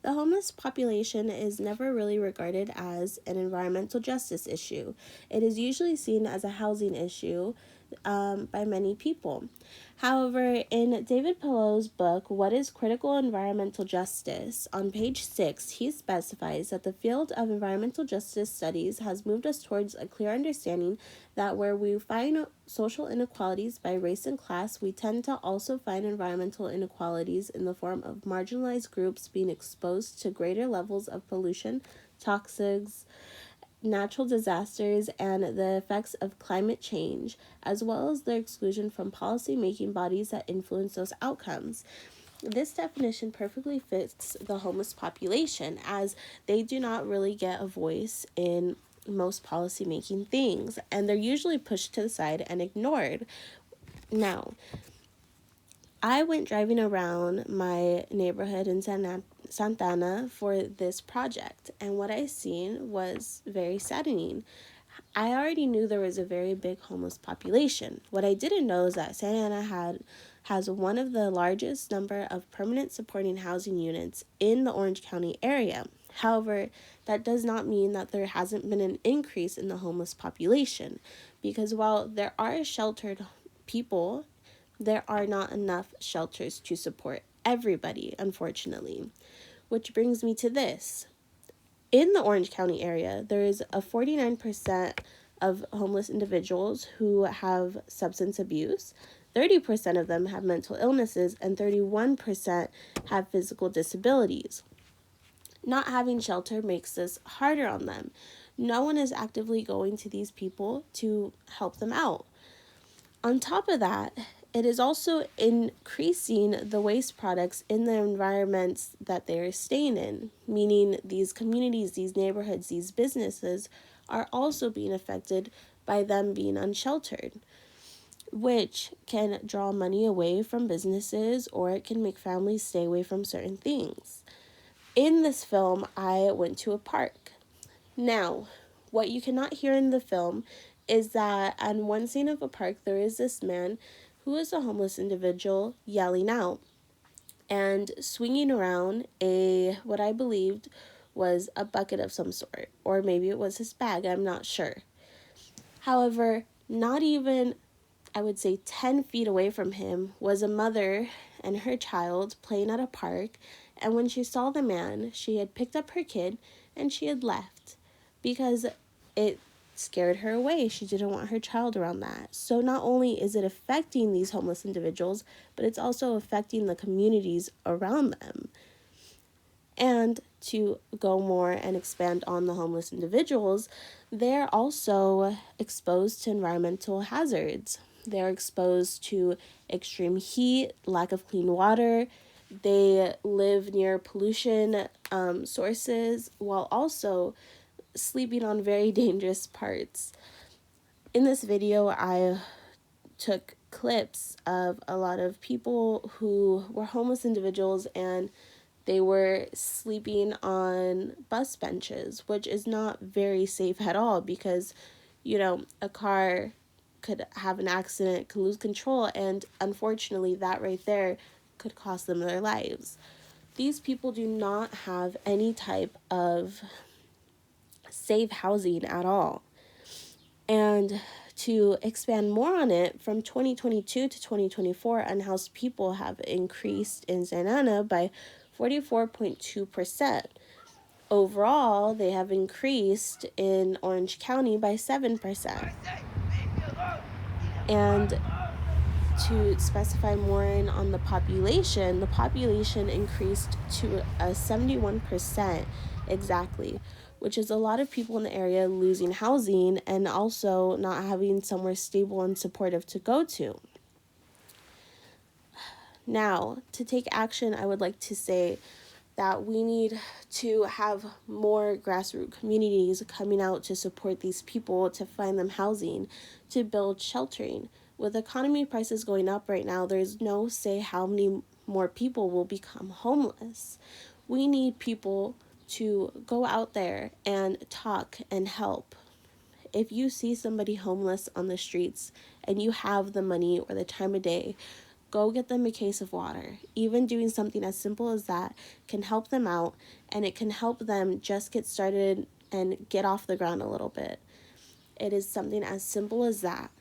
The homeless population is never really regarded as an environmental justice issue. It is usually seen as a housing issue by many people. However, in David Pillow's book, What is Critical Environmental Justice, on page 6, he specifies that the field of environmental justice studies has moved us towards a clear understanding that where we find social inequalities by race and class, we tend to also find environmental inequalities in the form of marginalized groups being exposed to greater levels of pollution, toxics, natural disasters, and the effects of climate change, as well as their exclusion from policy-making bodies that influence those outcomes. This definition perfectly fits the homeless population, as they do not really get a voice in most policy-making things, and they're usually pushed to the side and ignored. Now, I went driving around my neighborhood in Santana for this project, and what I seen was very saddening. I already knew there was a very big homeless population. What I didn't know is that Santa Ana has one of the largest number of permanent supporting housing units in the Orange County area. However, that does not mean that there hasn't been an increase in the homeless population, because while there are sheltered people, there are not enough shelters to support everybody, unfortunately. Which brings me to this. In the Orange County area, there is a 49% of homeless individuals who have substance abuse, 30% of them have mental illnesses, and 31% have physical disabilities. Not having shelter makes this harder on them. No one is actively going to these people to help them out. On top of that, it is also increasing the waste products in the environments that they're staying in, meaning these communities, these neighborhoods, these businesses are also being affected by them being unsheltered, which can draw money away from businesses, or it can make families stay away from certain things. In this film, I went to a park. Now, what you cannot hear in the film is that on one scene of a park, there is this man who is a homeless individual yelling out and swinging around what I believed was a bucket of some sort, or maybe it was his bag, I'm not sure. However, not even, I would say, 10 feet away from him was a mother and her child playing at a park, and when she saw the man, she had picked up her kid and she had left because it scared her away. She didn't want her child around that. So not only is it affecting these homeless individuals, but it's also affecting the communities around them. And to go more and expand on the homeless individuals, they're also exposed to environmental hazards. They're exposed to extreme heat, lack of clean water. They live near pollution sources, while also sleeping on very dangerous parts. In this video, I took clips of a lot of people who were homeless individuals, and they were sleeping on bus benches, which is not very safe at all because, a car could have an accident, could lose control, and unfortunately that right there could cost them their lives. These people do not have any type of safe housing at all. And to expand more on it, from 2022 to 2024, unhoused people have increased in Santa Ana by 44.2%. Overall, they have increased in Orange County by 7%. And to specify more on the population increased to a 71% exactly, which is a lot of people in the area losing housing and also not having somewhere stable and supportive to go to. Now, to take action, I would like to say that we need to have more grassroots communities coming out to support these people, to find them housing, to build sheltering. With economy prices going up right now, there's no say how many more people will become homeless. We need people to go out there and talk and help. If you see somebody homeless on the streets and you have the money or the time of day, Go get them a case of water. Even doing something as simple as that can help them out, and it can help them just get started and get off the ground a little bit. It is something as simple as that.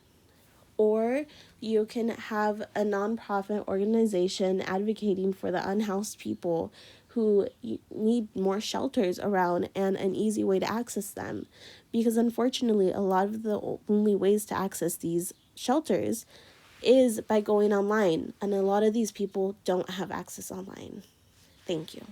Or you can have a nonprofit organization advocating for the unhoused people who need more shelters around and an easy way to access them. Because unfortunately, a lot of the only ways to access these shelters is by going online, and a lot of these people don't have access online. Thank you.